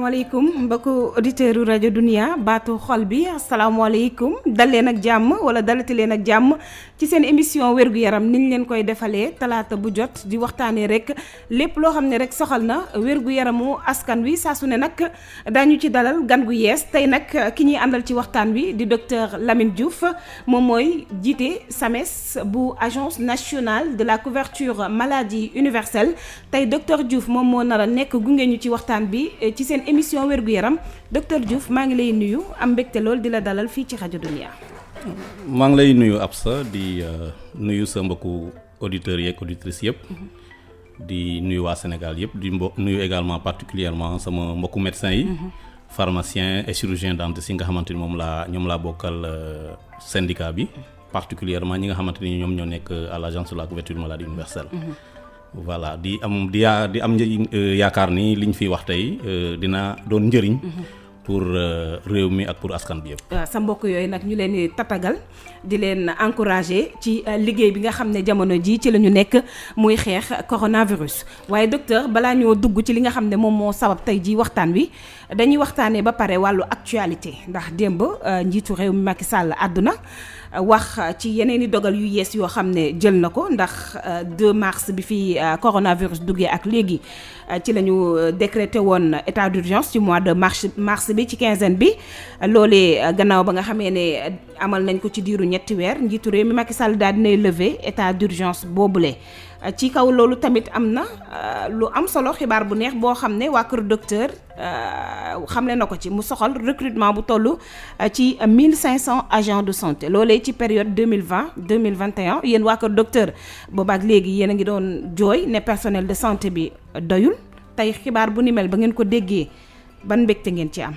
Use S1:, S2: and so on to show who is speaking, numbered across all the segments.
S1: asalaamaaleykum mbokku auditeurs rajo Dunia baatu xol bi asalaamaaleykum dal leen ak jàmm wala dalati leen ak jàmm ci seen émission wérgu yaram niñ leen koy defalee talaata bu jot di waxtaanee rek lépp loo xam ne rek soxal na wérgu yaramu askan wi saa su ne nag daañu ci dalal gan gu yees tey nag ki ñuy àndal ci waxtaan wi di docteur Lamine Diouf moom mooy jiite SAMES bu agence nationale de la couverture maladie universelle tey docteur Diouf moom moo nar a nekk gunge ñu ci waxtaan bi ci seen émission wérgu yaram docteur Diouf maa ngi lay nuyu am mbégte lool di la dalal fii ci rajo Dunia.
S2: maa ngi lay nuyu Absa di nuyu sa mbokku auditeurs yeeg auditrices yëpp. di nuyu waa Sénégal yëpp di nuyu également particulièrement sama mbokku médecins yi. pharmaciens et chirurgiens dentistes yi nga xamante ni ñoom laa bokkal syndicat bi. particulièrement ñi nga xamante ni ñoom ñoo nekk à l'agence de la couverture maladie universelle. voilà di am yaakaar ni liñ fiy wax tey dina doon njëriñ. pour réew mi ak pour askan bi yëpp.
S1: sa mbokk yooyu nag ñu leen di tatagal di leen encourager ci liggéey bi nga xam ne jamono ji ci la ñu nekk muy xeex coronavirus waaye docteur balaa ñoo dugg ci li nga xam ne moom moo sabab tey ji waxtaan wi dañuy waxtaanee ba pare wàllu actualité ndax démb njiitu réew mi Macky Sall àdduna wax ci yeneen i dogal yu yees yoo xam ne jël na ko ndax 2 mars bi fi coronavirus duggee ak léegi ci la ñu décrété woon état d'urgence ci mois de mars bi ci quinzaine bi loolee gannaaw ba nga xamee ne amal nañ ko ci diiru ñetti weer njiitu réew mi Macky Sall daal dinay lever état d'urgence boobule. ci kaw loolu tamit am na lu am solo xibaar bu neex boo xam ne waa kër docteur xamle na ko ci mu soxal recrutement bu toll ci 1500 agents de santé loolee ci période 2020-2021 yéen waa kër docteur boobaak léegi yéen a ngi doon jooy ne personnel de santé bi doyul tey xibaar bu ni mel ba ngeen ko déggee ban mbégte ngeen ci am.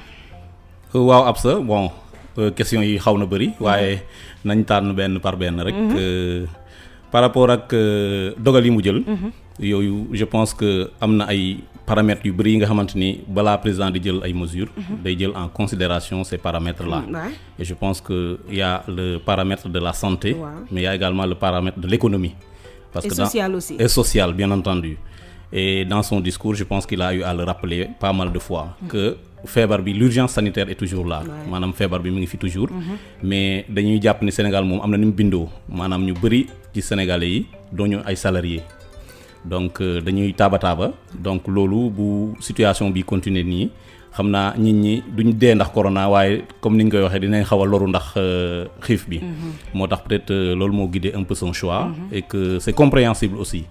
S2: waaw Absa bon question yi xaw na bëri waaye nañ tànn benn par benn rek. par rapport ak dogal yi mu jël. yooyu je pense que am na ay paramètres yu bëri yi nga xamante ni balaa président di jël ay mesures. day jël en considération ces paramètres là. Et je pense que y a le paramètre de la santé. Mais il y a également le paramètre de l'économie. Parce que social aussi. Et social bien entendu. Et dans son discours je pense qu'il a eu à le rappeler pas mal de fois. Que feebar bi l'urgence sanitaire est toujours là. maanaam feebar bi mu ngi fi toujours. mais dañuy jàpp ni Sénégal moom am na ni mu bindoo maanaam ñu bëri ci Sénégalais yi dooñu ay salariés donc dañuy taaba donc loolu bu situation bi continuer nii xam naa nit ñi duñ dee ndax corona waaye comme ni ñu koy waxee dinañ xaw a loru ndax xiif bi. moo tax peut-être loolu moo guidé un peu son choix. et que c'est compréhensible aussi.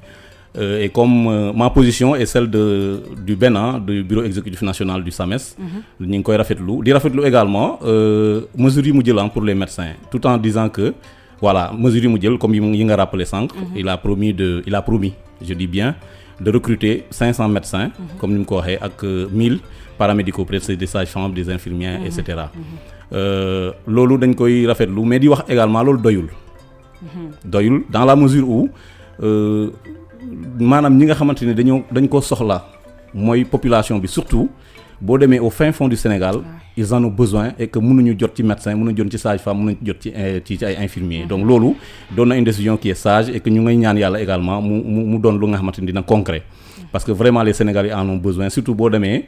S2: Et comme ma position est celle du BENA du bureau exécutif national du SAMES. ñu ngi koy rafetlu di rafetlu également mesures yi mu jël pour les médecins tout en disant que voilà mesures yi mu jël comme yi nga rappelé sànq. il a promis je dis bien de recruter 500 médecins. comme ni mu ko waxee ak 1000 paramédicaux peut-être des sages-femmes des infirmières et cetera. loolu dañ koy rafetlu mais di wax également loolu doyul dans la mesure où. maanaam ñi nga xamante ne dañ ko soxla mooy population bi surtout boo demee au fin fond du Sénégal ils en ont besoin et que mënuñu jot ci médecin mënuñu jot ci sage-femme mënuñu jot ci ay infirmiers donc loolu doon na une décision qui est sage et que ñu ngay ñaan yàlla également mu doon lu nga xamante ni dina concret parce que vraiment les Sénégalais en ont besoin surtout boo demee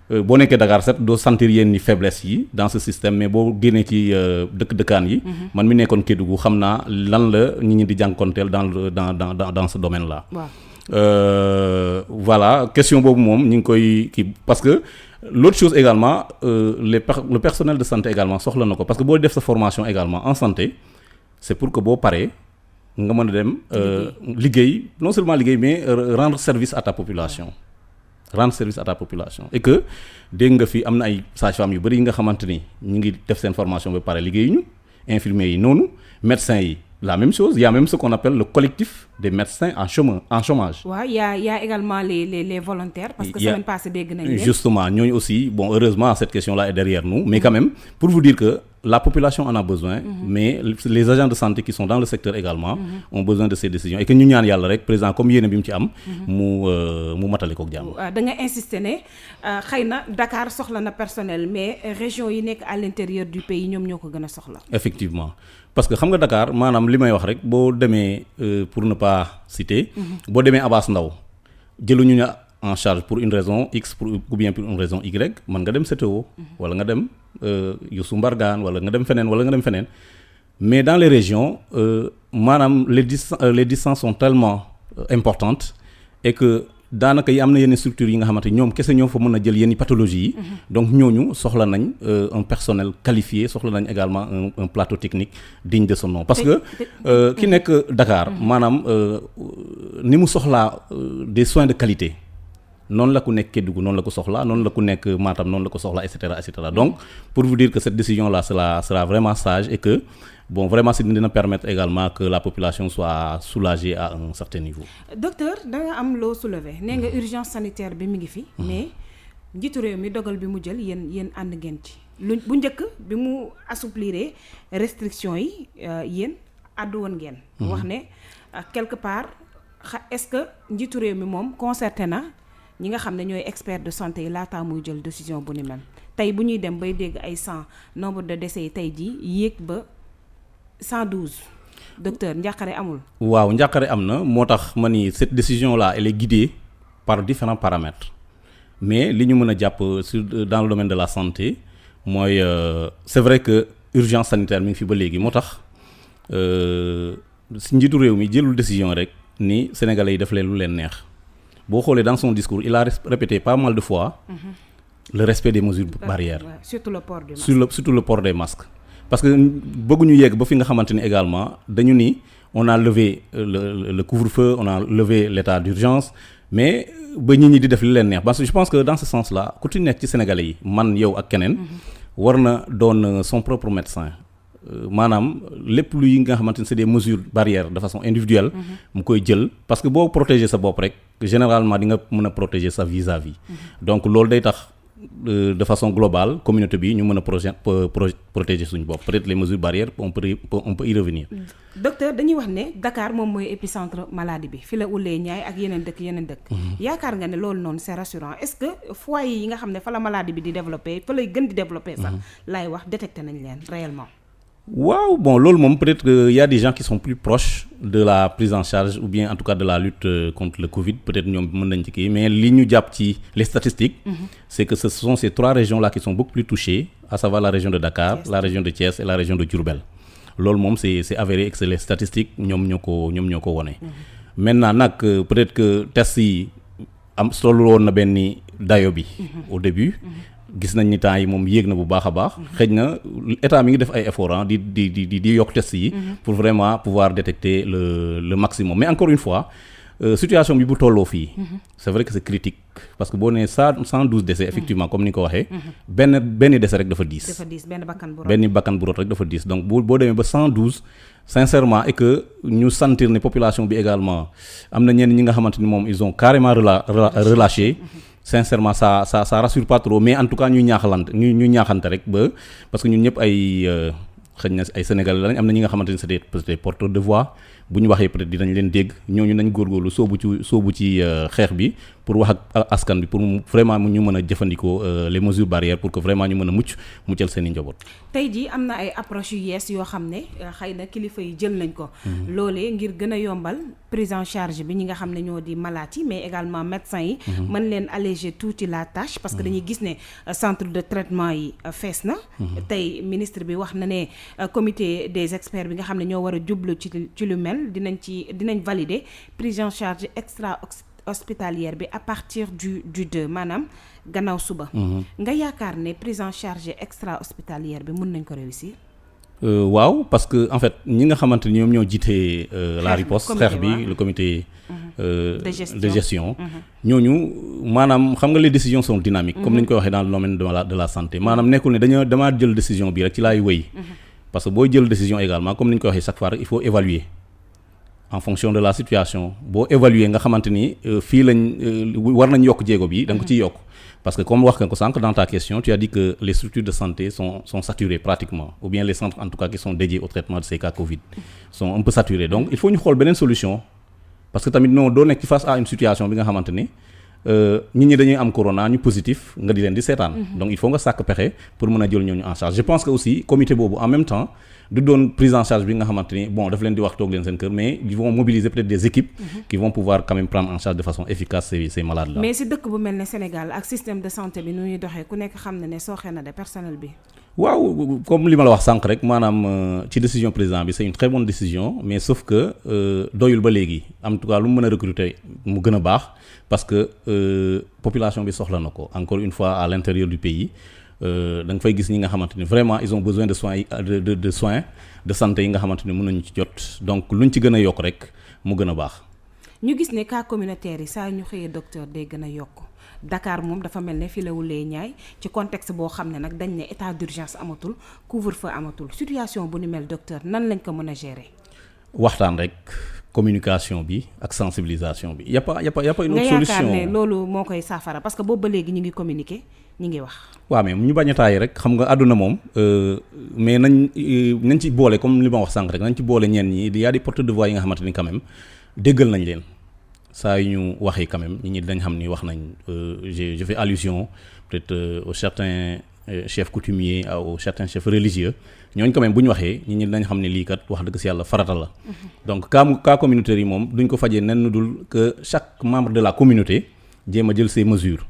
S2: boo nekkee Dakar set doo sentir yenn ni faiblesse yi dans ce système mais boo génnee ci dëkkaan yi man mi nekkoon Kédougou xam naa lan la nit ñi di jànkonteel dans ce domaine là. Voilà question boobu moom ñu ngi koy kii parce que l'autre chose également le personnel de santé également soxla na ko parce que boo def sa formation également en santé c'est pour que boo paree nga mën a dem liggéey non seulement liggéey mais rendre service à ta population. Et que dégg nga fi am na ay sages-femmes yu bëri yi nga xamante ni ñu ngi def seen formation ba pare liggéeyuñu infirmiers yi noonu médecins yi la même chose il y a même ce qu'on appelle le collectif des médecins en chômage.
S1: waaw y a également les volontaires. parce que semaine passée dégg nañ leen. justement
S2: ñooñu aussi bon heureusement cette question-là est derrière nous mais quand même pour vous dire que la population en a besoin. mais les agents de santé qui sont dans le secteur également. ont besoin de ces décisions et que ñu ñaan yàlla rek président comme yéene bi mu ci am. mu matale kook jàmm.
S1: da nga insister ne xëy na Dakar soxla na personnel mais région yi nekk à l'intérieur du pays ñoom ñoo ko gën a soxla.
S2: effectivement parce que xam nga Dakar maanaam li may wax rek boo demee pour ne pas citer. boo demee Abass Ndao jëluñu en charge pour une raison X ou bien pour une raison Y mën nga dem CTO wala nga dem Youssou Mbargane wala nga dem feneen mais dans les régions maanaam les distances sont tellement importantes et que daanaka yi am na yenn structures yi nga xamante ñoom kese ñoo fa mën a jël yenn pathologie yi donc ñooñu soxla nañ un personnel qualifié soxla nañ également un plateau technique digne de son nom parce que ki nekk Dakar maanaam ni mu soxlaa des soins de qualité noonu la ku nekk Kédougou noonu la ko soxla noonu la ku nekk Matam noonu la ko soxla et cetera donc pour vous dire que cette décision là sera vraiment sage et que bon vraiment si dina permettre également que la population soit soulagée à un certain niveau.
S1: Docteur da nga am loo soulever nee nga urgence sanitaire bi mi ngi fi. mais njiitu réew mi dogal bi mu jël yéen ànd ngeen ci lu bu njëkk bi mu assouplir restriction yi yéen àddu woon ngeen. wax ne quelque part est-ce que njiitu réew mi moom concerté na ñi nga xam ne ñooy expert de santé yi laataa muy jël décision bu ni mel tey bu ñuy dem bay dégg ay 100 nombre de décès yi tey jii yéeg ba 112 docteur njàqare amul.
S2: waaw njàqare am na moo tax ma ni cette décision là elle est guidée par différents paramètres mais li ñu mën a jàpp dans le domaine de la santé mooy c'est vrai que urgence sanitaire mi ngi fi ba léegi moo tax si njiitu réew mi jëlul décision rek ni sénégalais yi def leen lu leen neex boo xoolee dans son discours il a répété pas mal de fois le respect des mesures barrières
S1: surtout le port des masques
S2: surtout le port des masques parce que bëgguñu yegg ba fi nga xamante ni également dañu ni on a levé le couvre-feu on a levé l'état d'urgence mais ba nit ñi di def li leen neex parce que je pense que dans ce sens là ku ci nekk ci sénégalais yi man yow ak keneen war na doon son propre médecin maanaam lépp luy nga xamante ni c'est des mesures barrières de façon individuelle mu koy jël parce que boo protéger sa bopp rek généralement di nga mën a protéger sa vis-à-vis donc loolu day tax de façon globale communauté bi ñu mën a protéger suñu bopp peut-être les mesures barrières on peut y revenir.
S1: Docteur dañuy wax ne Dakar moom mooy épicentre maladie bi fi la ulee ñaay ak yeneen dëkk. yaakaar nga ne loolu noonu c'est rassurant est-ce que foyer yi nga xam ne fa la maladie bi di développer fa lay gën di développer sax laay wax détecté nañ leen réellement.
S2: waaw bon loolu moom peut-être que y a des gens qui sont plus proches de la prise en charge ou bien en tout cas de la lutte contre le Covid peut-être ñoom mën nañ ci kii mais li ñu jàpp ci les statistiques c'est que ce sont ces 3 régions là qui sont beaucoup plus touchées à savoir la région de Dakar la région de Thiès et la région de Diourbel loolu moom c'est avéré que c'est les statistiques ñoom ñoo ko wone maintenant nag peut-être que tests yi am tollu woon na benn dayo bi au début gis nañ ni temps yi moom yéeg na bu baax a baax xëy na état mi ngi def ay efforts di yokk tests yi pour vraiment pouvoir détecter le maximum mais encore une fois situation bi bu tolloo fii c'est vrai que c'est critique parce que boo nee 112 décès effectivement comme ni nga ko waxee benn décès rek dafa diis benn bakkan bu rot rek dafa diis donc boo demee ba 112 sincèrement et que ñu sentir ne population bi également am na ñenn ñi nga xamante ni moom ils ont carrément relâché sincèrement ça rassure pas trop mais en tout cas ñu ñaaxante rek ba parce que ñun ñëpp ay xëy na ay Sénégalais lañ am na ñi nga xamante ni c'est des porteurs de voix bu ñu waxee peut-être dinañ leen dégg ñooñu nañ góorgóorlu soobu ci xeex bi pour wax ak askan bi pour vraiment ñu mën a jëfandikoo les mesures barrières pour que vraiment ñu mën a muccal seen i njaboot.
S1: tey jii am na ay approches yu yees yoo xam ne xëy na kilifa yi jël nañ ko. loolee ngir gën a yombal prise en charge bi ñi nga xam ne ñoo di malades yi mais également médecins yi. mën leen alléger tuuti la tâche parce que dañuy gis ne centre de traitement yi fees na. tey ministre bi wax na ne comité des experts bi nga xam ne ñoo war a jublu ci lu mel dinañ valider prise en charge extra hospitalière bi à partir du 2 maanaam gannaaw suba. nga yaakaar ne prise en charge extra hospitalière bi mën nañ ko réussir.
S2: waaw parce que en fait ñi nga xamante ni ñoom ñoo jiite la riposte xeex bi le comité de gestion ñooñu maanaam xam nga les décisions sont dynamiques comme ni ñu koy waxee dans le domaine de la santé maanaam nekkul ne damaa jël décision bi rek ci laay wéy parce que booy jël décision également comme ni ñu koy waxee chaque fois il faut évaluer en fonction de la situation boo évaluer nga xamante ni fii war nañ yokk jéego bi da nga ko ciy yokk parce que comme wax nga ko sànq dans ta question tu as dit que les structures de santé sont saturées pratiquement ou bien les centres en tout cas qui sont dédiés au traitement de ces cas Covid sont un peu saturés donc il faut ñu xool beneen solution parce que tamit doo nekk ci face à une situation bi nga xamante ni nit ñi dañuy am corona ñu positif nga di leen di seetaan. donc il faut nga sàkk pexe pour mën a jël ñooñu en charge je pense que aussi comité boobu en même temps du doon prise en charge bi nga xamante ni bon daf leen di wax toog leen seen kër mais ils vont mobiliser peut-être des équipes qui vont pouvoir quand même prendre en charge de façon efficace ces malades là.
S1: mais si dëkk bu mel ne Sénégal ak système de santé bi nu ñuy doxee ku nekk xam na ne sooxe na de personnel bi.
S2: waaw comme li ma la wax sànq rek maanaam ci décision président bi c'est une très bonne décision mais sauf que doyul ba léegi en tout cas lu mu mën a recruter mu gën a baax parce que population bi soxla na ko encore une fois à l'intérieur du pays da nga fay gis ñi nga xamante ni vraiment ils ont besoin de soins de soins de santé yi nga xamante ni mën nañu ci jot donc luñ ci gën a yokk rek mu gën a baax.
S1: ñu gis ne cas communautaire yi saa ñu xëyee docteur day gën a yokk Dakar moom dafa mel ne fi la wulee ñaay ci contexte boo xam ne nag dañ ne état d'urgence amatul couvre-feu amatul situation bu ni mel docteur nan lañ ko mën a gérer.
S2: waxtaan rek communication bi ak sensibilisation bi y a pas une autre solution.
S1: nga yaakaar ne loolu moo koy saafara parce que boobu ba léegi ñu ngi communiquer ñu ngi wax.
S2: waaw mais ñu bañ a taay rek xam nga àdduna moom mais nañ ci boole comme li ma wax sànq rek nañ ci boole ñenn ñi y a des porteurs de voix yi nga xamante ni quand même déggal nañ leen. saa yu ñu waxee quand même nit ñi dañ xam ni wax nañ je fais allusion peut-être aux certains chefs coutumiers aux certains chefs religieux ñooñu quand même bu ñu waxee nit ñi dañ xam ne lii kat wax dëgg si yàlla farata la. donc cas communautaire yi moom duñ ko fajee nen dul que chaque membre de la communauté jéem a jël ses mesures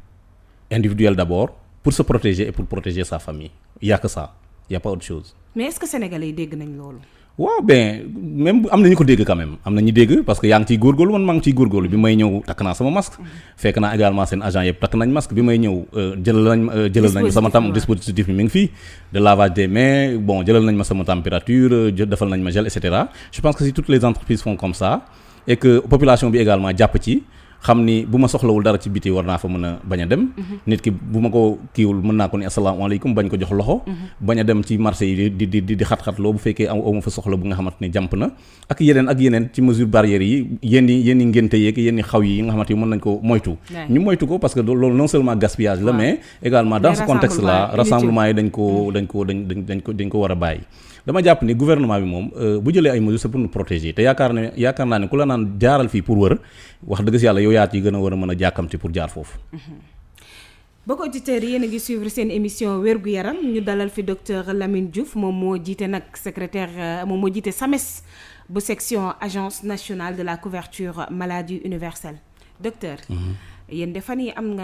S2: individuelles d'abord pour se protéger et pour protéger sa famille il y a que ça il y a pas autre chose.
S1: mais est-ce que sénégalais yi dégg nañ loolu.
S2: waaw ben même am na ñu ko dégg quand même am na ñu dégg parce que yaa ngi ciy góorgóorlu man maa ngi ciy góorgóorlu bi may ñëw takk naa sama masque fekk naa également seen agent yëpp takk nañ masque bi may ñëw jëlal nañ sama dispositif bi mi ngi fii de lavage des mains bon jëlal nañ ma sama température defal nañ ma gel et cetera je pense que si toutes les entreprises font comme ça et que population bi également jàpp ci xam ni bu ma soxlawul dara ci biti war naa fa mën a bañ a dem nit ki bu ma ko kiiwul mën naa ko ni asalaamaaleykum bañ ko jox loxo bañ a dem ci marché yi di xat-xatloo bu fekkee aw ma fa soxla bu nga xamante ni jàmp na ak yeneen ci mesure barrières yi yenn ngénte yeeg yenn xaw yi nga xamante ni mën nañ ko moytu ñu moytu ko parce que loolu non seulement gaspillage la mais également dans ce contexte là rassemblement yi dañ ko war a bàyyi dama jàpp ni gouvernement bi moom bu jëlee ay mesures c'est pour nous protéger te yaakaar naa ne ku la naan jaaral fii pour wër wax dëgg si yàlla yow yaat yi gën a war a mën a jàkkamti pour jaar foofu.
S1: bokk auditeurs yi yéen a ngi suivre seen émission wérgu yaram ñu dalal fi docteur Lamine Diouf moom moo jiite nag secrétaire moom moo jiite SAMES bu section agence nationale de la couverture maladie universelle docteur. yéen de fan yi am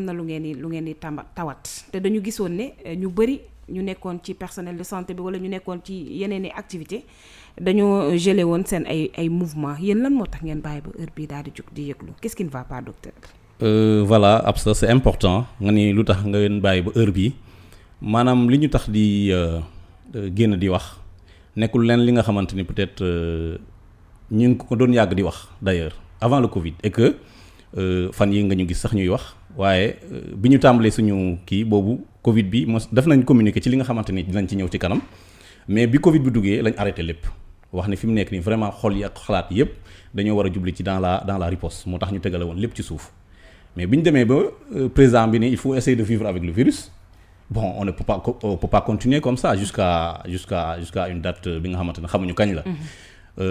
S1: na lu ngeen di tawat te dañu gisoon ne ñu bëri. ñu nekkoon ci personnel de santé bi wala ñu nekkoon ci yeneen i activité dañoo gelé woon seen ay mouvement yéen lan moo tax ngeen bàyyi ba heure bii daal di jóg di yëglu qu'est-ce qui ne va pas docteur.
S2: Voilà Absa c'est important nga ni lu tax nga leen bàyyi ba heure bii maanaam li ñu tax di génn di wax nekkul leen li nga xamante ni peut-être ñu ngi ko doon yàgg di wax d'ailleurs avant le Covid et que fan yi nga ñu gis sax ñuy wax waaye bi ñu tàmbalee suñu kii boobu Covid bi def nañ communiquer ci li nga xamante ni dinañ ci ñëw ci kanam mais bi Covid bi duggee lañ arrêté lépp wax ne fi mu nekk nii vraiment xol yi ak xalaat yépp dañoo war a jubli ci dans la riposte moo tax ñu tegale woon lépp ci suuf mais bi ñu demee ba président bi ne il faut essayer de vivre avec le virus bon on peut pas continuer comme ça jusqu'à une date bi nga xamante ne xamuñu kañ la.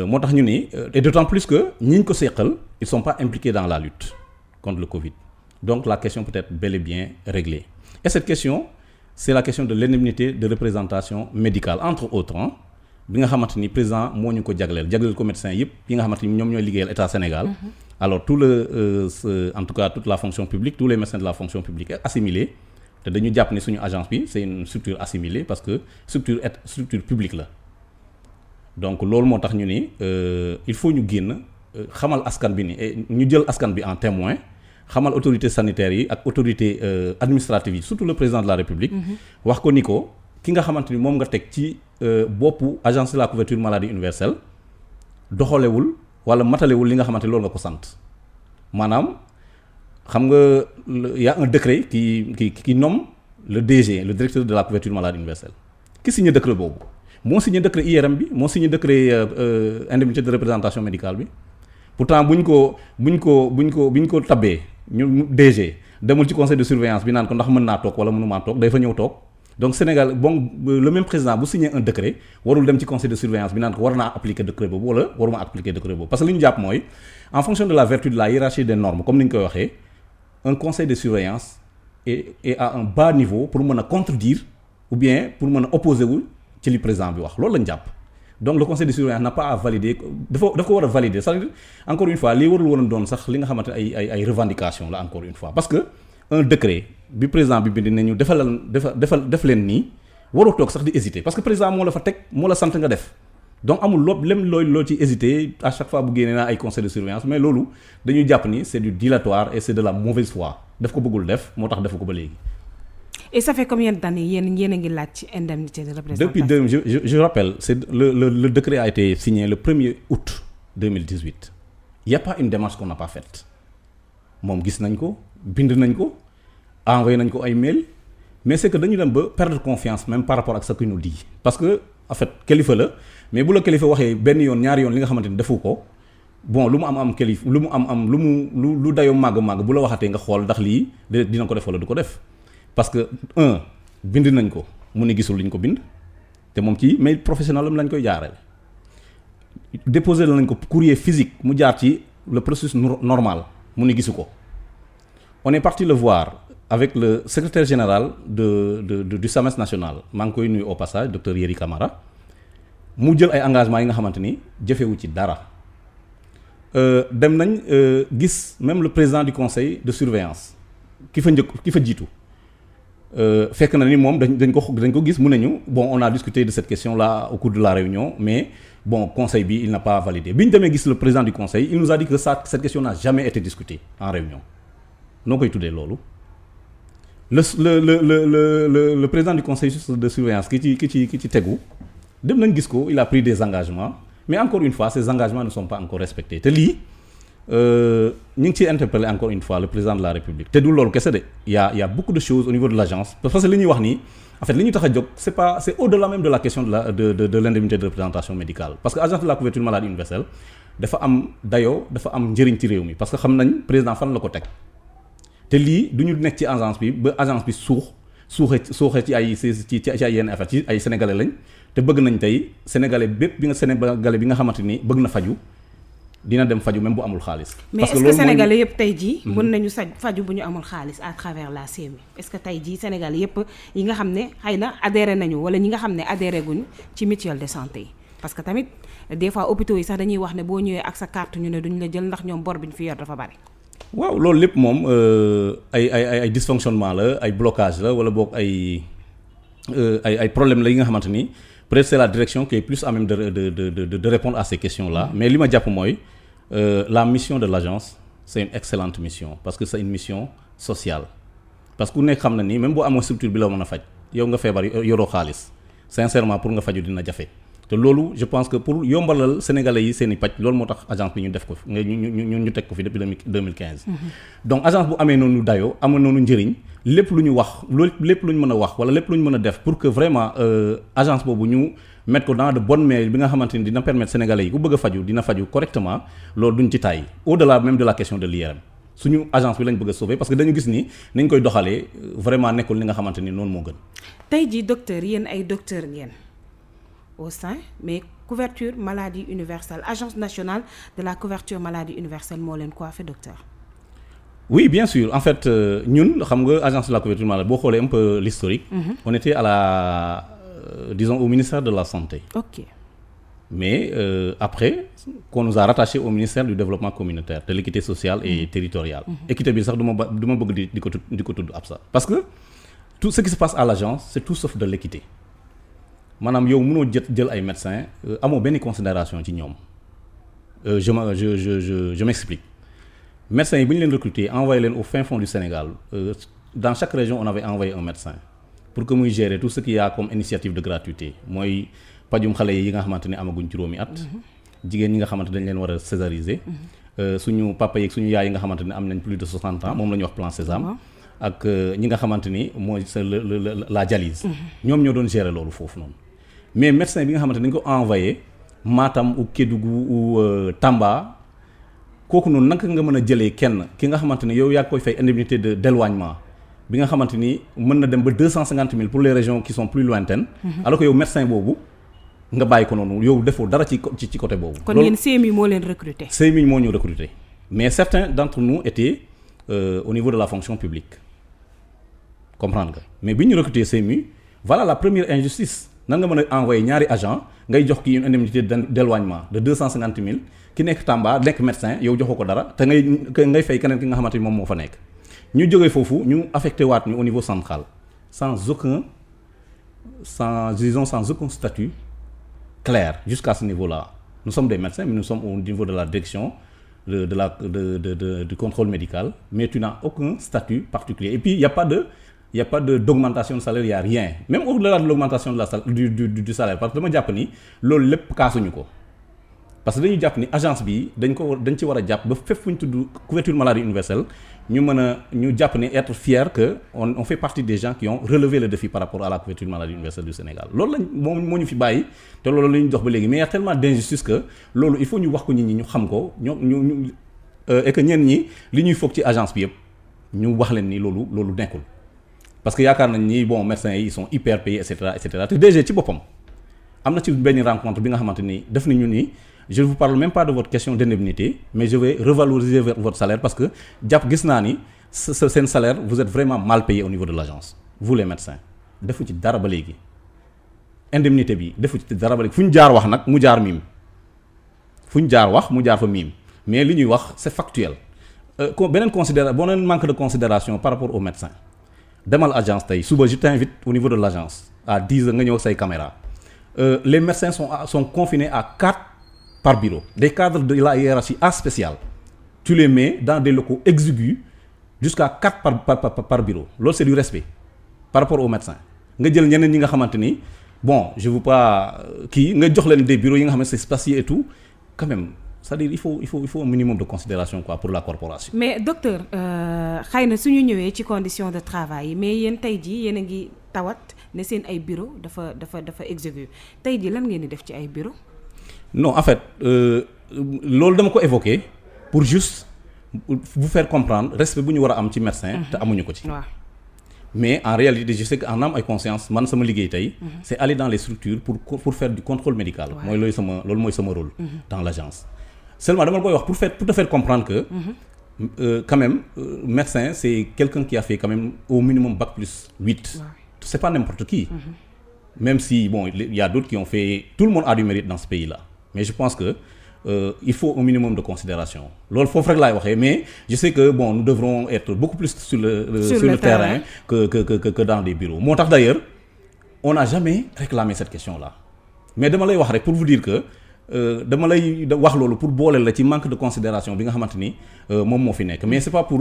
S2: moo tax ñu ni et d'autant plus que ñi ko seqal ils sont pas impliqués dans la lutte contre le Covid donc la question peut être bel et bien réglée. Et cette question, c'est la question de l'indemnité de représentation médicale, entre autres. Bi nga xamante ni président moo ñu ko jagleel ko médecins yëpp yi nga xamante ni ñoom ñooy liggéeyal état Sénégal. Alors en tout cas toute la fonction publique, tous les médecins de la fonction publique assimilés te dañu jàpp ni suñu agence bi c'est une structure assimilée parce que structure publique la. Donc loolu moo tax ñu ni il faut ñu génn xamal askan bi ni ñu jël askan bi en témoin. xamal autorités sanitaires yi ak autorités administratives yi surtout le président de la République wax ko ni ko ki nga xamante ni moom nga teg ci boppu agence de la couverture maladie universelle doxalewul wala matalewul li nga xamante ni loolu nga ko sant maanaam xam nga y a un décret qui nomme le DG le directeur de la couverture maladie universelle ki signé décret boobu moo signé décret IRM bi moo signé décret indemnité de représentation médicale bi pourtant buñ ko tabbee ñu DG demul ci conseil de surveillance bi naan ko ndax mën naa toog wala mënumaa toog day fa ñëw toog donc Sénégal bon le même président bu signé un décret warul dem ci conseil de surveillance bi naan ko war naa appliquer décret boobu wala waruma appliquer décret boobu parce que li ñu jàpp mooy en fonction de la vertu de la hiérarchie des normes comme ni ñu koy waxee un conseil de surveillance est à un bas niveau pour mën a contredire ou bien pour mën a opposer wu ci li président bi wax loolu lañ jàpp. donc le conseil de surveillance n'a pas à valider dafa ko war a valider c'est-à-dire encore une fois lii warul woon doon sax li nga xamante ne ay revendications la encore une fois parce que un décret bi président bi bind nañu def leen nii waroo toog sax di hésiter parce que président moo la fa teg moo la sant nga def donc amul loo ci hésiter à chaque fois bu génnee naa ay conseil de surveillance mais loolu dañuy jàpp ni c'est du dilatoire et c'est de la mauvaise foi daf ko bëggul def moo tax defu ko ba léegi.
S1: Et ça fait combien d'années yéen a ngi laaj ci indemnité de représentation?
S2: Depuis je rappelle c'est le décret a été signé le 1er août 2018. Il y a pas une démarche qu'on n'a pas faite moom gis nañ ko bind nañ ko envoyé nañ ko ay mail mais c'est que dañu dem ba perdre confiance même par rapport ak ce qu'il nous dit parce que en fait kilifa la mais bu la kilifa waxee benn yoon ñaari yoon li nga xamante ni defu ko bon lu mu am kilifa lu mu am lu dayoo màgg bu la waxatee nga xool ndax lii dina ko def wala du ko def. parce que bind nañ ko mu ne gisul li ñu ko bind te moom ci mail professionnel am lañ koy jaarale déposé nañ ko courrier physique mu jaar ci le processus normal mu ne gisu ko on est parti le voir avec le secrétaire général du SAMES national maa ngi koy nuyu au passage docteur Yeri Camara mu jël ay engagements yi nga xamante ni jëfewu ci dara dem nañ gis même le président du conseil de surveillance ki fa jiitu fekk na ni moom dañ ko gis mu ne ñu bon on a discuté de cette question là au cours de la réunion mais bon conseil bi il n'a pas validé bi ñu demee gis le président du conseil il nous a dit que cette question n'a jamais été discutée en réunion noo koy tuddee loolu le président du conseil de surveillance ki ci tegu dem nañ gis ko il a pris des engagements mais encore une fois ces engagements ne sont pas encore respectés te lii ñu ngi ciy interpeller encore une fois le président de la République te du loolu kese de il y a beaucoup de choses au niveau de l'agence parce que li ñuy wax nii en fait li ñu tax a jóg c'est au-delà même de la question de l'indemnité de représentation médicale parce que agence de la couverture maladie universelle dafa am dayoo dafa am njëriñ ci réew mi parce que xam nañ président fan la ko teg te lii du ñu nekk ci agence bi ba agence bi suuxee ci ay yenn affaire ci ay sénégalais lañ te bëgg nañ tey sénégalais bépp bi nga xamante ni bëgg na faju dina dem faju même bu amul xaalis.
S1: mais est-ce que sénégalais yëpp tey jii mën nañu faju bu ñu amul xaalis à travers la CMU est-ce que tey jii sénégalais yëpp yi nga xam ne xëy na adhéré nañu wala ñi nga xam ne adhéré guñu ci mutuelle de santé yi parce que tamit des fois hôpitaux yi sax dañuy wax ne boo ñëwee ak sa carte ñu ne duñ la jël ndax ñoom bor bi ñu fi yor dafa bari.
S2: waaw loolu lépp moom ay dysfonctionnement la ay blocage la wala boog ay problème la yi nga xamante ni peut-être c'est la direction qui est plus à même de répondre à ces questions-là mais li ma jàpp mooy la mission de l'agence c'est une excellente mission parce que c'est une mission sociale parce que ku nekk xam na ni même boo amoo structure bi la mën a faj yow nga feebar yoroo xaalis sincèrement pour nga faju dina jafe te loolu je pense que pour yombalal sénégalais yi seen i paj loolu moo tax agence bi ñu def ko fi ñu teg ko fi depuis 2015 donc agence bu amee noonu dayoo amee noonu njëriñ lépp lu ñu wax lépp lu ñu mën a wax wala lépp lu ñu mën a def pour que vraiment agence boobu ñu mettre ko dans de bonnes mains bi nga xamante ni dina permettre sénégalais yi ku bëgg a faju dina faju correctement loolu duñ ci tàyyi au-delà même de la question de l'IRM suñu agence bi lañ bëgg a sauver parce que dañu gis ni nañ koy doxalee vraiment nekkul li nga xamante ni noonu moo gën.
S1: tey jii docteur yéen ay docteur ngeen au sein mais couverture maladie universelle agence nationale de la couverture maladie universelle moo leen coiffé docteur.
S2: Oui, bien sûr. En fait, ñun xam nga agence de la couverture maladie boo xoolee un peu l'historique. On était à la disons au ministère de la santé.
S1: OK.
S2: Mais après qu'on nous a rattaché au ministère du développement communautaire, de l'équité sociale et territoriale. Équité bi sax du ma bëgg di ko tudd absa parce que tout ce qui se passe à l'agence c'est tout sauf de l'équité maanaam yow mënoo jël ay médecins amoo benn considération ci ñoom je m'explique. Médecins yi bu ñu leen recruter envoyé leen au fin fond du Sénégal dans chaque région on avait envoyé un médecin pour que muy gérer tout ce qu'il y a comme initiative de gratuité mooy pajum xale yi nga xamante ne amaguñ juróomi at jigéen ñi nga xamante dañ leen war a césariser suñu papa yeeg suñu yaay yi nga xamante ne am nañ plus de 60 ans moom la ñuy wax plan Sésame ak ñi nga xamante ni mooy la dialyse ñoom ñoo doon gérer loolu foofu noonu mais médecin bi nga xamante ne dañ ko envoyé Matam ou Kédougou ou Tamba kooku noonu naka nga mën a jëlee kenn ki nga xamante ni yow yaa koy fay indemnité d'éloignement bi nga xamante ni mën na dem ba 250 000 pour les régions qui sont plus lointaines. Alors que yow médecin boobu nga bàyyi ko noonu yow defoo dara ci côté boobu.
S1: kon yéen CMU moo leen recruter.
S2: CMU moo ñu recruter mais certains d'entre nous étaient au niveau de la fonction publique comprendre nga mais bi ñu recruter CMU voilà la première injustice nan nga mën a envoyer ñaari agent ngay jox ki une indemnité d'éloignement de 250 000 ki nekk Tamba nekk médecin yow joxoo ko dara te ngay fay keneen ki nga xamante ni moom moo fa nekk ñu jógee foofu ñu affecté waat ñu au niveau central sans aucun statut clair jusqu'à ce niveau-là nous sommes des médecins mais nous sommes au niveau de la direction du contrôle médical mais tu n'as aucun statut particulier et puis il y a pas de d'augmentation de salaire, il y a rien même au-delà de l'augmentation du salaire parce que dama jàpp ni loolu lépp kaasuñu ko parce que dañuy jàpp ni agence bi dañ ci war a jàpp ba fépp fu ñu tudd couverture maladie universelle ñu jàpp ni être fier que on fait partie des gens qui ont relevé le défi par rapport à la couverture maladie universelle du Sénégal loolu lañ moo ñu fi bàyyi te loolu la ñu dox ba léegi mais il y a tellement d'injustice que loolu il faut ñu wax ko nit ñi ñu xam ko ñu et que ñenn ñi li ñuy foog ci agence bi yëpp ñu wax leen ni loolu nekkul parce que yaakaar nañ ni bon médecins yi ils sont hyper payés et cetera te DG ci boppam am na ci benn rencontre bi nga xamante ni def nañu ni je ne vous parle même pas de votre question d'indemnité mais je vais revaloriser votre salaire parce que gis naa ni seen salaire vous êtes vraiment mal payé au niveau de l'agence vous les médecins defu ci dara ba léegi indemnité bi defu ci dara ba léegi fu ñu jaar wax nag mu jaar miim fu ñu jaar wax mu jaar fa miim mais li ñuy wax c'est factuel beneen manque de considération par rapport aux médecins demal agence tey suba je t'invite au niveau de l'agence à 10h nga ñëw say caméra les médecins sont confinés à 4 par bureau des cadres de la hiérarchie A spéciale tu les mets dans des locaux exigus jusqu'à 4 par bureau loolu c'est du respect par rapport aux médecins nga jël ñeneen ñi nga xamante ni bon je veux pas nga jox leen des bureaux yi nga xam ne c'est spacieux et tout quand même c'est-à-dire il faut un minimum de considération quoi pour la corporation.
S1: mais docteur xëy na suñu ñëwee ci conditions de travail yi mais yéen tey jii yéen a ngi tawat ne seen ay bureau dafa exigu tey jii lan ngeen di def ci ay bureau
S2: non en fait loolu dama ko évoquer pour juste vous faire comprendre respect bu ñu war a am ci médecin te amuñu ko ci.
S1: waaw.
S2: mais en réalité je sais que en âme et conscience man sama liggéey tey c'est aller dans les structures pour faire du contrôle médical. mooy loolu mooy sama rôle. dans l'agence. seulement dama la koy wax pour te faire comprendre que quand même médecin c'est quelqu'un qui a fait quand même au minimum bac plus 8 c'est pas n'importe qui même si bon il y a d'autres qui ont fait tout le monde a du mérite dans ce pays-là mais je pense que il faut un minimum de considération loolu foofu rek laay waxee mais je sais que bon nous devrons être beaucoup plus sur le terrain que dans des bureaux moo tax d'ailleurs on n'a jamais réclamé cette question-là mais dama lay wax rek pour vous dire que dama lay wax loolu pour booleel la ci manque de considération bi nga xamante ni moom moo fi nekk mais c'est pas pour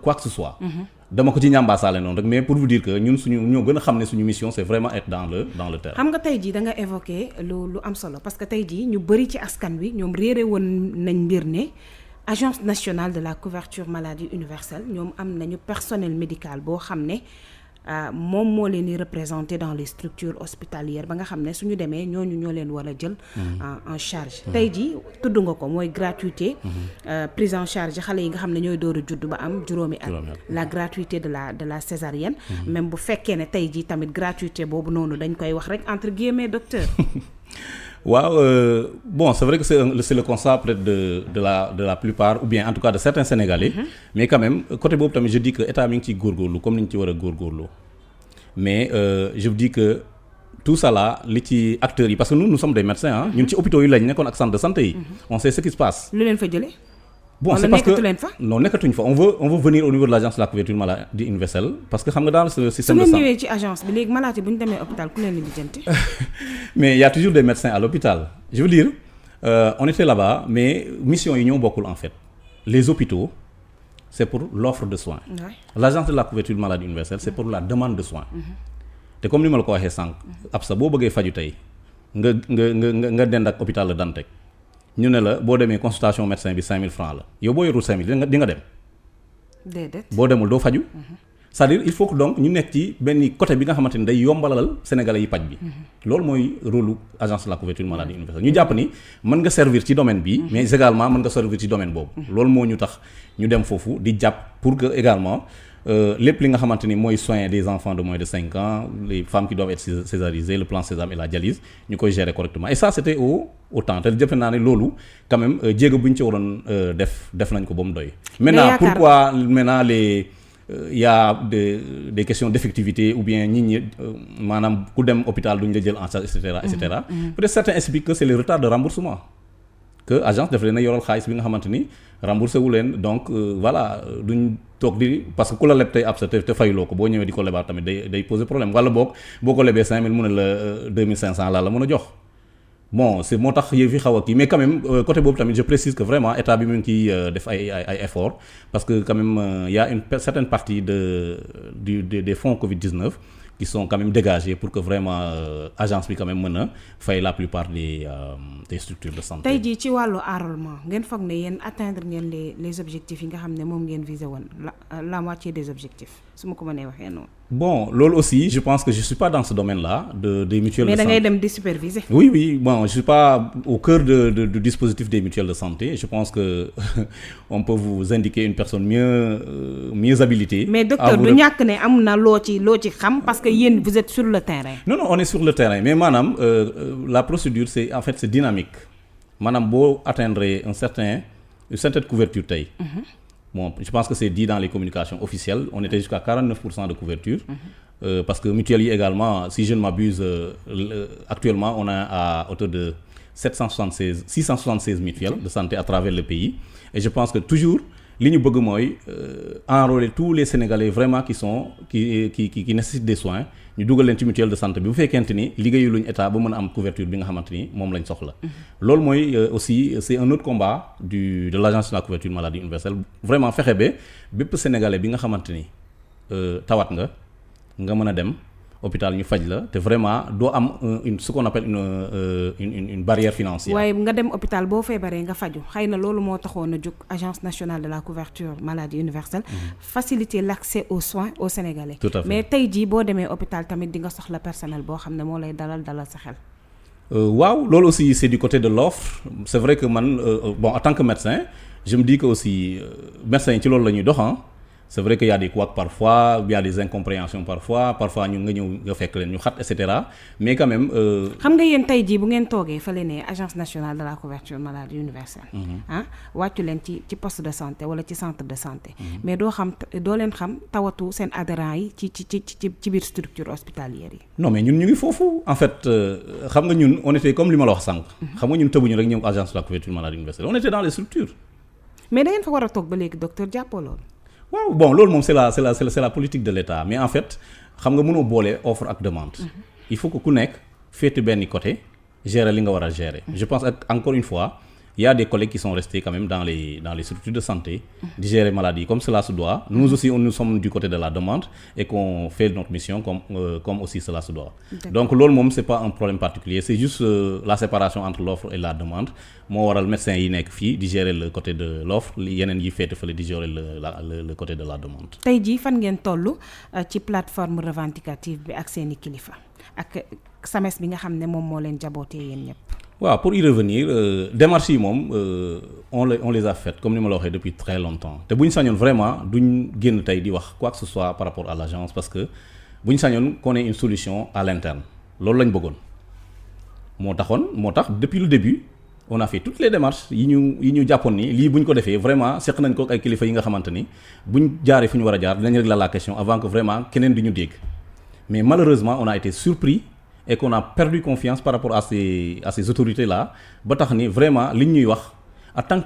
S2: quoi que ce soit dama ko ci ñambaasaale noonu rek mais pour vous dire que ñun ñoo gën a xam ne suñu mission c'est vraiment être dans le terrain.
S1: xam nga tey jii da nga évoqué lu am solo parce que tey jii ñu bëri ci askan wi ñoom réere woon nañ mbir ne agence nationale de la couverture maladie universelle ñoom am nañu personnel médical boo xam ne moom moo leen di représenter dans les structures hospitalières ba nga xam ne suñu demee ñooñu ñoo leen war a jël en charge tey jii tudd nga ko mooy gratuité prise en charge xale yi nga xam ne ñooy door a judd ba am juróomi at la gratuité de la césarienne même bu fekkee ne tey jii tamit gratuité boobu noonu dañ koy wax rek entre guillemets docteur
S2: waaw bon c'est vrai que c'est le constat peut-être de la plupart ou bien en tout cas de certains Sénégalais mais quand même côté boobu tamit je dis que état mi ngi ciy góorgóorlu comme ni ñu ci war a góorgóorlu mais je dis que tout ça là li ci acteurs yi parce que nous sommes des médecins ñun ci hôpitaux yi lañ nekkoon ak centre de santé yi on sait ce qui se passe.
S1: lu leen fa jëlee.
S2: bon c'est parce que non nekkatuñ fa on veut venir au niveau de l'agence de la couverture maladie universelle parce que xam nga dans le système de santé.
S1: su ngeen ñëwee ci agence bi léegi malade bu ñu demee hôpital ku leen di lijjanti.
S2: mais il y a toujours des médecins à l'hôpital je veux dire on était là-bas mais mission yi ñoo bokkul en fait les hôpitaux c'est pour l'offre de soins. l'agence de la couverture maladie universelle c'est pour la demande de soins. te comme ni ma la ko waxee sànq. ab sa boo bëggee faju tey nga dend ak hôpital la Dantec. ñu ne la boo demee consultation médecin bi 5000 francs la yow boo yorul 5000 di nga dem.
S1: déedéet
S2: boo demul doo faju c'est-à-dire il faut que donc ñu nekk ci benn côté bi nga xamante ni day yombalalal sénégalais yi paj bi. loolu mooy rôle agence de la couverture maladie universelle ñu jàpp ni mën nga servir ci domaine bi. mais également mën nga servir ci domaine boobu. loolu moo ñu tax ñu dem foofu di jàpp pour que également lépp li nga xamante ni mooy soin des enfants de moins de 5 ans les femmes qui doivent être césarisées le plan Sésame et la dialyse ñu koy gérer correctement et ça c'était au temps te jëfe naa ne loolu quand même jéego bu ñu ci waroon def nañ ko ba mu doy. maintenant pourquoi maintenant il y a des questions d'effectivité ou bien nit ñi maanaam ku dem hôpital duñ la jël en charge et cetera et cetera. Peut-être certains expliquent que c'est le retard de remboursement. Que agence daf leen a yoral xaalis bi nga xamante ni remboursé wu leen donc voilà duñ toog di parce que ku la leb tey ab sa te fayuloo ko boo ñëwee di ko lebaat tamit day poser problème wala boog boo ko lebee 5000 mu ne la 2500 laa la mën a jox bon c'est moo tax yëf yi xaw a kii mais quand même côté boobu tamit je précise que vraiment état bi mu ngi ciy def ay efforts parce que quand même y a une certaine partie des fonds Covid-19 qui sont quand même dégagés pour que vraiment agence bi quand même mën a fay la plupart des structures de santé.
S1: tey jii ci wàllu enrôlement ngeen foog ne yéen atteindre ngeen les objectifs yi nga xam ne moom ngeen visé woon la moitié des objectifs su ma ko mënee waxee noonu.
S2: Bon loolu aussi je pense que je suis pas dans ce domaine-là des mutuelles de santé.
S1: Mais da ngay dem di superviser.
S2: Oui bon je suis pas au cœur du dispositif des mutuelles de santé je pense que on peut vous indiquer une personne mieux habilitée.
S1: Mais docteur du ñàkk ne am na loo ci xam parce que yéen vous êtes sur le terrain. Non
S2: on est sur le terrain mais maanaam la procédure c'est en fait c'est dynamique maanaam boo atteindre une certaine couverture tey. Bon, je pense que c'est dit dans les communications officielles. On était jusqu'à 49% de couverture. Parce que mutuelle yi également, si je ne m'abuse, actuellement, on a à hauteur de 676 mutuelles de santé à travers le pays. Et je pense que toujours, li ñu bëgg mooy enrôler tous les Sénégalais vraiment qui nécessitent des soins ñu dugal leen ci mutuelle de santé bi bu fekkente ni liggéeyu luñu état ba mën a am couverture bi nga xamante ni moom lañ soxla. loolu mooy aussi c'est un autre combat de l'agence de la couverture maladie universelle vraiment fexe ba bépp Sénégalais bi nga xamante ni tawat nga mën a dem hôpital ñu faj la te vraiment doo am ce qu'on appelle une barrière financière.
S1: waaye nga dem hôpital boo feebaree nga faju xëy na loolu moo taxoon a jóg agence nationale de la couverture maladie universelle. Faciliter l'accès aux soins aux Sénégalais.
S2: Tout à fait.
S1: Mais tey jii boo demee hôpital tamit di nga soxla personnel boo xam ne moo lay dalal sa xel.
S2: waaw loolu aussi c'est du côté de l'offre c'est vrai que man bon en tant que médecin je me dis que aussi médecins yi ci loolu la ñuy dox. C'est vrai qu'il y a des couacs parfois, il y a des incompréhensions parfois ñu nga ñëw nga fekk leen ñu xat et cetera mais quand même.
S1: xam nga yéen tey jii bu ngeen toogee fële ne agence nationale de la couverture maladie universelle. wàccu leen ci poste de santé wala ci centre de santé. mais doo leen xam tawatu seen adhérents yi ci biir structure hospitalière yi.
S2: non mais ñun ñu ngi foofu en fait xam nga ñun on était comme li ma la wax sànq. xam nga ñun tëbuñu rek ñëw agence de la couverture maladie universelle on était dans les structures.
S1: mais da ngeen fa war a toog ba léegi docteur jàppoo loolu.
S2: waaw bon loolu moom c'est la politique de l'État mais en fait xam nga mënoo boole offre ak demande. Il faut que ku nekk féete benn côté gérer li nga war a gérer. Je pense encore une fois il y a des collègues qui sont restés quand même dans les structures de santé di gérer maladie comme cela se doit. Nous aussi nous sommes du côté de la demande et qu'on fait notre mission comme aussi cela se doit. Donc loolu moom c'est pas un problème particulier c'est juste la séparation entre l'offre et la demande moo waral médecin yi nekk fii di gérer le côté de l'offre yeneen yi féete fële di gérer le côté de la demande.
S1: tey jii fan ngeen toll ci plateforme revendicative bi ak seeni kilifa ak SAMES bi nga xam ne moom moo leen jabootee yéen ñëpp.
S2: waaw pour y revenir démarches yi moom on les a faites comme ni ma la waxee depuis très longtemps te bu ñu sañoon vraiment duñ génn tey di wax quoi que ce soit par rapport à l'agence parce que bu ñu sañoon qu'on ait une solution à l'interne loolu lañ bëggoon moo tax depuis le début on a fait toutes les démarches yi ñu jàppoon ni lii bu ñu ko defee vraiment seq nañ ko ak ay kilifa yi nga xamante ni buñ jaaree fu ñu war a jaar dinañ régler la question avant que vraiment keneen di ñu dégg mais malheureusement on a été surpris et qu'on a perdu confiance par rapport à ces autorités-là ba tax ni vraiment liñ ñuy wax en tant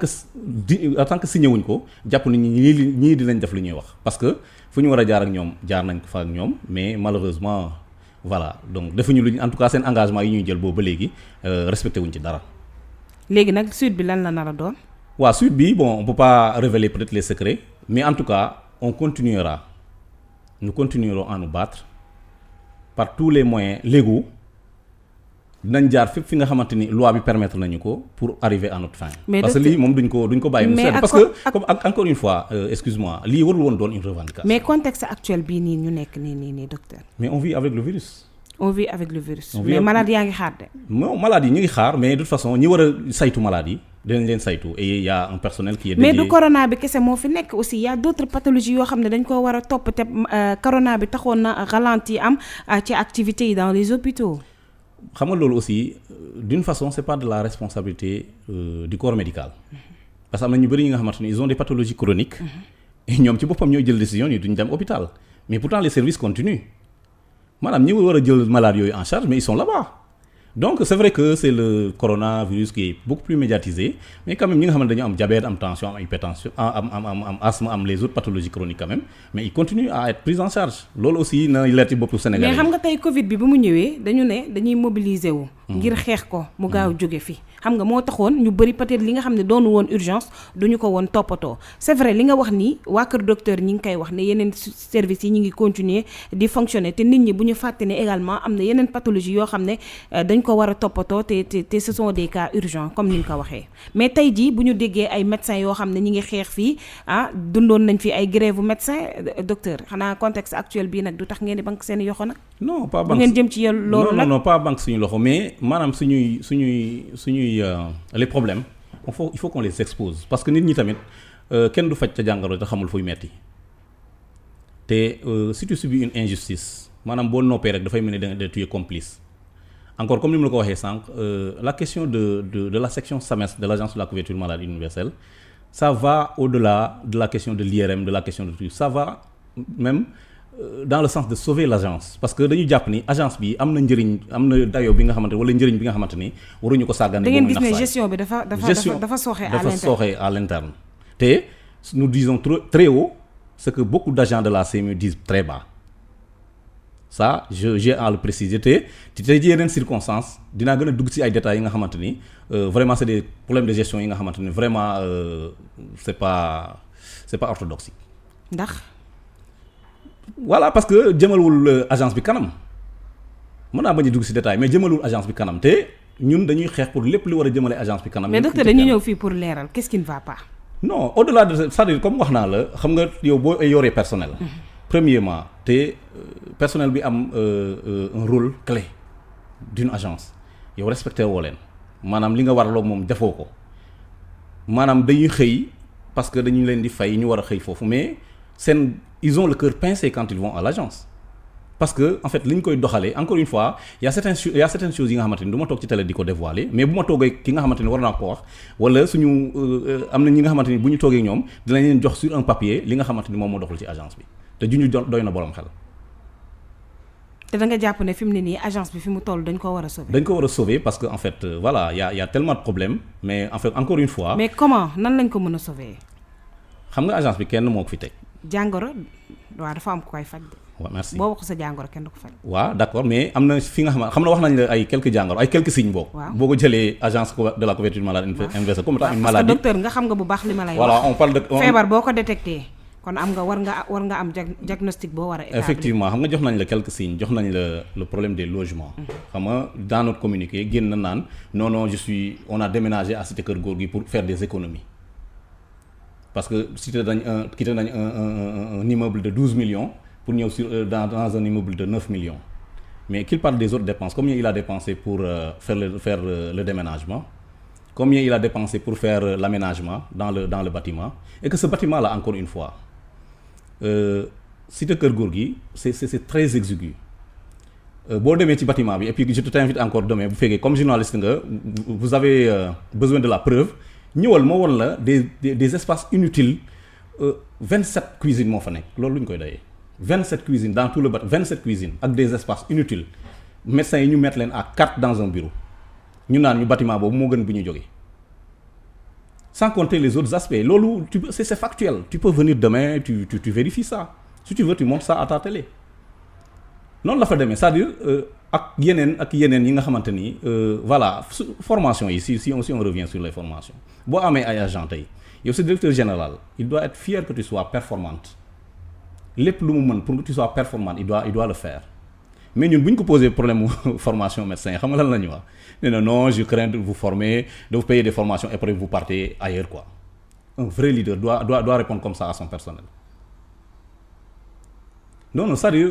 S2: que signé wuñ ko jàpp ni ñii dinañ def li ñuy wax parce que fu ñu war a jaar ak ñoom jaar nañ ko fa ak ñoom mais malheureusement voilà donc defuñu luñ en tout cas seen engagement yi ñuy jël boobu ba léegi respecté wuñ ci dara.
S1: léegi nag suite bi lan la nar a doon.
S2: waaw suite bi bon on peut pas révéler peut-être les secrets mais en tout cas nous continuerons à nous battre par tous les moyens légaux dinañ jaar fépp fi nga xamante ni loi bi permettre nañu ko pour arriver à notre fin. parce que lii moom duñ ko bàyyi mu sedd parce que comme encore une fois excuse-moi lii warul woon doon une revendication.
S1: mais contexte actuel bii nii ñu nekk nii docteur.
S2: mais on vit avec le virus.
S1: mais malade yaa ngi xaar de.
S2: non malade yi ñu ngi xaar mais de toute façon ñi war a saytu malade yi dinañ leen saytu et il y a un personnel qui est
S1: mais
S2: dédié.
S1: du corona bi kese moo fi nekk aussi y a d'autres pathologies yoo xam ne dañ koo war a topp te corona bi taxoon na ralenti am ci activités yi dans les hôpitaux.
S2: xam nga loolu aussi d'une façon c'est pas de la responsabilité du corps médical parce que am na ñu bëri ñi nga xamante ni ils ont des pathologies chroniques et ñoom ci boppam ñooy jël décision ni duñ dem hôpital mais pourtant les services continuent maanaam ñi war a jël malade yooyu en charge mais ils sont là-bas. Donc c'est vrai que c'est le coronavirus qui est beaucoup plus médiatisé mais quand même ñi nga xamante dañu am diabète am tension am hypertension am asthme am les autres pathologies chroniques quand même mais ils continuent à être pris en charge loolu aussi na leer ci boppu Sénégalais.
S1: mais xam nga tey Covid bi mu ñëwee dañu ne dañuy mobiliser wu. ngir xeex ko mu gaaw jóge fi. xam nga moo taxoon ñu bëri peut-être li nga xam ne doonu woon urgence duñu ko woon toppatoo c'est vrai li nga wax ni waa kër docteur ñi ngi koy wax ne yeneen services yi ñu ngi continuer di fonctionner te nit ñi bu ñu fàtte ne également am na yeneen pathologie yoo xam ne dañ ko war a toppatoo te ce sont des cas urgents comme ni nga ko waxee mais tey jii bu ñu déggee ay médecins yoo xam ne ñi ngi xeex fii dundoon nañ fi ay grève médecin docteur xanaa contexte actuel bii nag du tax ngeen di banque seen yoxo nag.
S2: non pas
S1: bu
S2: banque
S1: ngeen jëm ci loolu nag
S2: non pas banque suñu loxo mais maanaam suñuy les problèmes il faut qu'on les expose parce que nit ñi tamit kenn du faj ca jàngoro te xamul fuy metti te si tu subis une injustice maanaam boo noppee rek dafay mel ni da tu es complice encore comme ni mu la ko waxee sànq la question de la section SAMES de l'agence de la couverture maladie universelle ça va au-delà de la question de l'IRM de la question de tout ça va même dans le sens de sauver l'agence parce que dañu jàpp ni agence bi am na njëriñ am na dayo bi nga xamante wala njëriñ bi nga xamante ni waruñu ko sàggane.
S1: da ngeen gis ne gestion bi dafa sooxe à l'interne
S2: te nous disons très haut ce que beaucoup d'agents de la CMU disent très bas ça j'ai à le préciser te ci yeneen circonstances dinaa gën a dugg ci ay détails yi nga xamante ni vraiment c'est des problèmes de gestion yi nga xamante ni vraiment c'est pas orthodoxe.
S1: ndax.
S2: voilà parce que jëmalwul agence bi kanam mën naa bañ a dugg ci détail mais jëmalwul agence bi kanam te ñun dañuy xeex pour lépp li war a jëmale agence bi kanam.
S1: mais docteur dañu ñëw fii pour leeral qu'est-ce qui ne va pas.
S2: non au-delà de c'est-à-dire comme wax naa la xam nga yow boo yoree personnel. premièrement te personnel bi am un rôle clé d'une agence yow respecté woo leen maanaam li nga warloo moom defoo ko maanaam dañuy xëy parce que dañu leen di fay ñu war a xëy foofu mais ils ont le cœur pincé quand ils vont à l'agence parce que en fait li ñu koy doxalee encore une fois il y a certaines choses yi nga xamante ni du ma toog ci télé di ko dévoiler mais bu ma toogee ki nga xamante ni war naa ko wax wala suñu am na ñi nga xamante ni bu ñu toogee ñoom dinañ leen jox sur un papier li nga xamante ni moom moo doxul ci agence bi te juñu doy na borom xel.
S1: te da nga jàpp ne fi mu ne nii agence bi fi mu toll dañ ko war a sauver.
S2: dañ ko war a sauver parce que en fait voilà il y a tellement de problèmes mais en fait encore une fois.
S1: mais comment nan lañ ko mën a sauver.
S2: xam nga agence bi kenn moo ko fi teg.
S1: jàngoro waaw dafa am ku koy faj.
S2: waaw merci
S1: boo wax sa jàngoro kenn du ko faj.
S2: waaw d'accord mais am na fi nga xam ne wax nañ la ay quelques jàngoro ay quelques signes boobu.
S1: waaw
S2: boo ko jëlee agence de la couverture maladie universelle comme étant une maladie.
S1: parce que docteur nga xam nga bu baax li ma lay wax.
S2: voilà on parle de.
S1: feebar boo ko détecté kon am nga war nga am diagnostic boo war a établir.
S2: effectivement xam nga jox nañ la quelques signes jox nañ la le problème des logements. xam nga dans notre communiqué génn na naan non on a déménagé à Cité Keur Gorgui pour faire des économies. parce que quitté nañ un immeuble de 12 millions pour ñëw dans un immeuble de 9 millions mais qu'il parle des autres dépenses combien il a dépensé pour faire le déménagement combien il a dépensé pour faire l'aménagement dans le bâtiment et que ce bâtiment là encore une fois Cité Keur Gorgui c'est très exigu boo demee ci bâtiment bi et puis je t'invite encore demain bu fekkee comme journaliste nga vous avez besoin de la preuve ñëwal moo woon la des espaces inutiles 27 cuisines moo fa nekk loolu lu ñu koy doyee 27 cuisines dans tout le bâtiment 27 cuisines ak des espaces inutiles médecins yi ñu mettre leen à 4 dans un bureau ñu naan ñu bâtiment boobu moo gën bu ñu jógee sans compter les autres aspects loolu c'est factuel tu peux venir demain tu vérifies ça si tu veux tu montres ça à ta télé noonu la fa demee c'est-à-dire ak yeneen yi nga xamante ni voilà formation yi si on revient sur les formations boo amee ay agent tey yow sa directeur général il doit être fier que tu sois performante lépp lu mu mën pour que tu sois performante il doit le faire mais ñun bu ñu ko posé problème formation médecin yi xam nga lan la ñu wax nee na non je crains de vous former de vous payer des formations et après vous partez ailleurs quoi un vrai leader doit répondre comme ça à son personnel non c'est-à-dire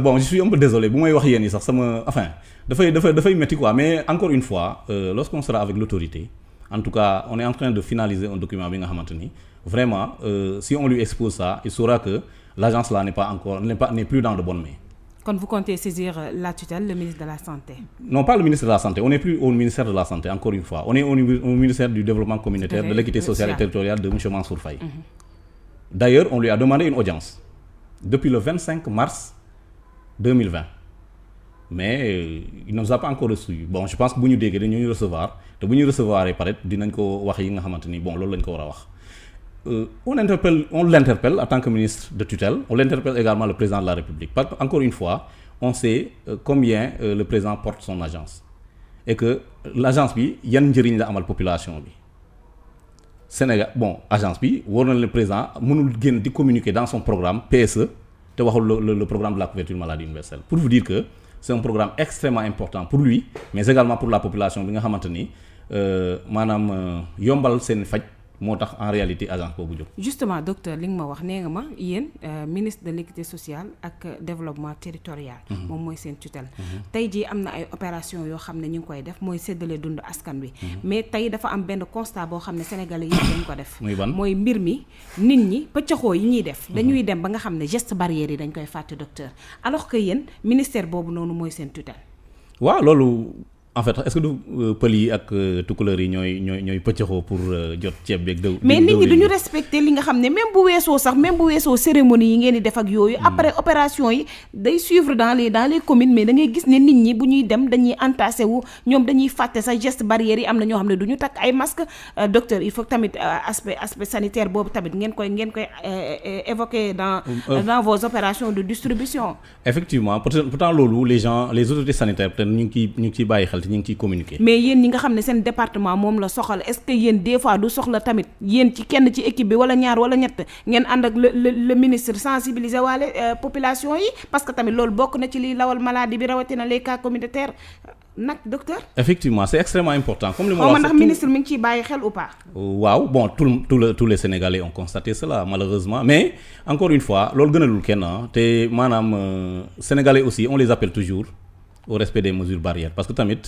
S2: bon je suis un peu désolé bu may wax yéen yi sax sama enfin dafay métti quoi mais encore une fois lorsqu'on sera avec l'autorité en tout cas on est en train de finaliser un document bi nga xamante ni vraiment si on lui expose ça il saura que l'agence là n'est plus dans de bonnes mains.
S1: Quand vous comptez saisir la tutelle, le ministre de la Santé?
S2: Non, pas le ministre de la Santé. On n'est plus au ministère de la Santé, encore une fois. On est au ministère du Développement communautaire, de l'équité sociale et territoriale de M. Mansour Faye. D'ailleurs, on lui a demandé une audience depuis le 25 mars 2020. Mais il ne nous a pas encore reçu. Bon, je pense que si nous devons nous recevoir, et si nous recevoir, dinañ ko wax yi nga xamanteni bon loolu lañ ko wara wax. On l'interpelle en tant que ministre de tutelle, on l'interpelle également le président de la République. Encore une fois, on sait combien le président porte son agence. Et que l'agence bi yan njëriñ la amal population bi. Sénégal, bon, agence bi, le président mënul génn di communiquer dans son programme PSE te waxul le programme de la couverture maladie universelle. Pour vous dire que c'est un programme extrêmement important pour lui, mais également pour la population bi nga xamanteni manam yombal sen faj motax en réalité agence bobu jóg.
S1: Justement docteur li nga ma wax nee nga ma yéen ministre de l'équité sociale ak développement territorial. moom mooy seen tutelle. tey jii am na ay opération yoo xam ne ñu ngi koy def mooy séddale dund askan wi. mais tey dafa am benn constat boo xam ne sénégalais yi dañ ko def. mooy mbir mi nit ñi pëccaxoo yi ñuy def. dañuy dem ba nga xam ne geste barrière yi dañ koy fàtte docteur alors que yéen ministère boobu noonu mooy seen tutelle.
S2: waaw loolu. En fait, est-ce que du pël yi ak tukuleur yi ñooy pëccëxoo pour jot ceeb beeg dëw.
S1: mais nit ñi duñu respecter li nga xam ne même bu weesoo cérémonie yi ngeen di def ak yooyu. après opération yi day suivre dans les communes mais da ngay gis ne nit ñi bu ñuy dem dañuy entassé wu ñoom dañuy fàtte sa geste barrière yi am na ñoo xam ne du ñu takk ay masque docteur il faut tamit aspect sanitaire boobu tamit ngeen koy évoquer dans vos opérations de distribution.
S2: Effectivement pourtant loolu les autorités sanitaires peut-être ñu ngi ciy bàyyi xel. ñu ngi ciy communiquer.
S1: mais yéen ñi nga xam ne seen département moom la soxal est-ce que yéen des fois du soxla tamit yéen ci kenn ci équipe bi wala ñaar wala ñett ngeen ànd ak le ministre sensibiliser waale population yi parce que tamit loolu bokk na ci liy lawal maladie bi rawatina les cas communautaires nag docteur.
S2: Effectivement c'est extrêmement important comme li ma wax
S1: ndax ministre mi ngi ciy bàyyi xel ou pas.
S2: waaw bon tous les Sénégalais ont constaté cela malheureusement mais encore une fois loolu gënalul kenn te maanaam Sénégalais aussi on les appelle toujours au respect des mesures barrières parce que tamit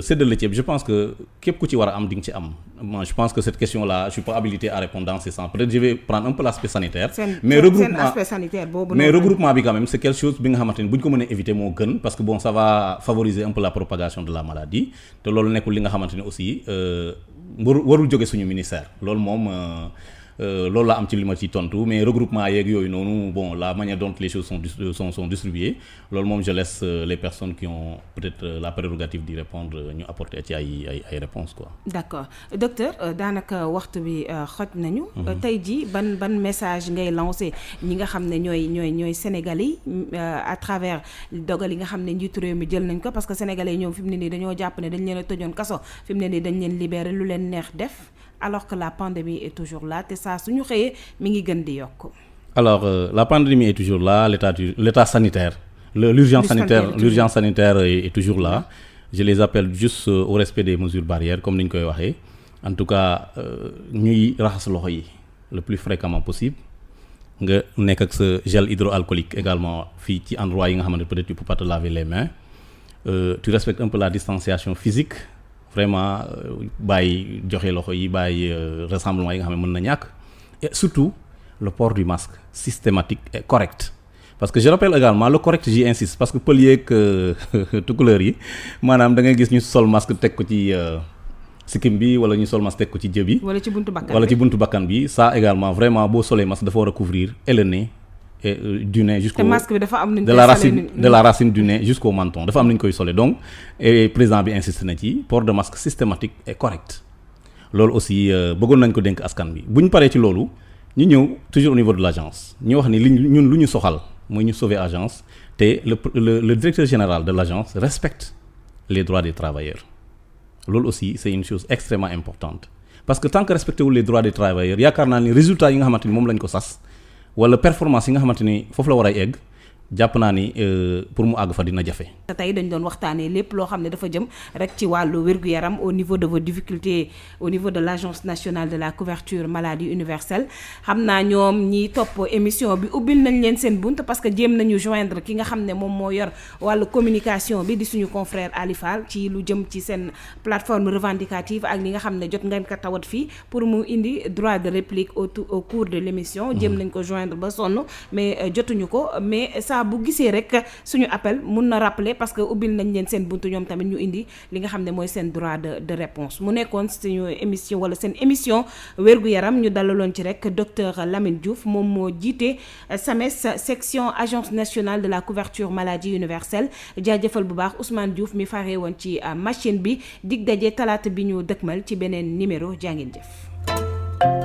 S2: séddale ceeb je pense que képp ku ci war a am di nga ci am moi je pense que cette question là je suis pas habilité à répondre dans ce sens peut-être je vais prendre un peu l'aspect sanitaire mais regroupement bi quand même c'est quelque chose bi nga xamante ni bu ñu ko mënee éviter moo gën parce que bon ça va favoriser un peu la propagation de la maladie te loolu nekkul li nga xamante ni aussi warul jóge suñu ministère loolu moom loolu la am ci li ma ci tontu mais regroupement yeeg yooyu noonu bon la manière dont les choses sont distribuées loolu moom je laisse les personnes qui ont peut-être la prérogative d'y répondre ñu apporter ci ay réponses quoi.
S1: D'accord docteur daanaka waxtu bi xoj nañu. tey jii ban message ngay lancer ñi nga xam ne ñooy Sénégalais à travers dogal yi nga xam ne njiitu réew mi jël nañ ko parce que Sénégalais ñoom fi mu ne nii dañoo jàpp ne dañ leen a tëjoon kaso fi mu ne nii dañ leen libérer lu leen neex def. alors que la pandémie est toujours là te saa suñu xëyee mi ngi gën di yokk.
S2: Alors la pandémie est toujours là l'état sanitaire l'urgence sanitaire est toujours là je les appelle juste au respect des mesures barrières comme ni ñu koy waxee en tout cas ñuy raxas loxo yi le plus fréquemment possible nga nekk ak sa gel hydroalcoolique également fii ci endroit yi nga xamante peut-être tu peux pas te laver les mains tu respectes un peu la distanciation physique vraiment bàyyi joxe loxo yi bàyyi rassemblement yi nga xam ne mën na ñàkk et surtout le port du masque systématique et correct parce que je rappelle également le correct j'y insiste parce que pël yeeg tukuleur yi maanaam da ngay gis ñu sol masque teg ko ci sikkim bi wala ñu sol masque teg ko ci jë bi
S1: wala ci buntu bakkan
S2: bi ça également vraiment boo solee masque dafa war a couvrir et le nez et du nez jusqu'au
S1: masque bi dafa am
S2: de la racine du nez jusqu'au menton dafa am nañ koy solee donc et président bi insiste na ci port de masque systématique et correct loolu aussi bëggoon nañ ko dénk askan bi bu ñu paree ci loolu ñu ñëw toujours au niveau de l'agence ñu wax ni ñun lu ñu soxal mooy ñu sauver agence te le directeur général de l'agence respecte les droits des travailleurs loolu aussi c'est une chose extrêmement importante parce que tant que respecté wul les droits des travailleurs yaakaar naa ni résultat yi nga xamante ni moom lañ ko sas wala performance yi nga xamante ni foofu la war a egg jàpp naa ni pour mu àgg fa dina jafe.
S1: tey dañ doon waxtaanee lépp loo xam ne dafa jëm rek ci wàllu wér-gu-yaram au niveau de vos difficultés au niveau de l'agence nationale de la couverture maladie universelle xam naa ñoom ñiy topp émission bi ubbil nañ leen seen bunt parce que jéem nañu joindre ki nga xam ne moom moo yor wàllu communication bi di suñu confrère Ali Fall ci lu jëm ci seen plateforme revendicative ak li nga xam ne jot ngeen ko tawat fii pour mu indi droit de réplique au cours de l'émission jéem nañ ko joindre ba sonn mais jotuñu ko mais saa bu gisee rek suñu appel mun na rappeler parce que ubbil nañ leen seen buntu ñoom tamit ñu indi li nga xam ne mooy seen droit de réponse mu nekkoon suñu émission wala seen émission wér-gu-yaram ñu dalaloon ci rek docteur Lamine Diouf moom moo jiite SAMES section agence nationale de la couverture maladie universelle jaajëfal bu baax Ousmane Diouf mi faree woon ci machine bi dig daje talaata bi ñu dëkkmal ci beneen numéro jaa ngeen jëf.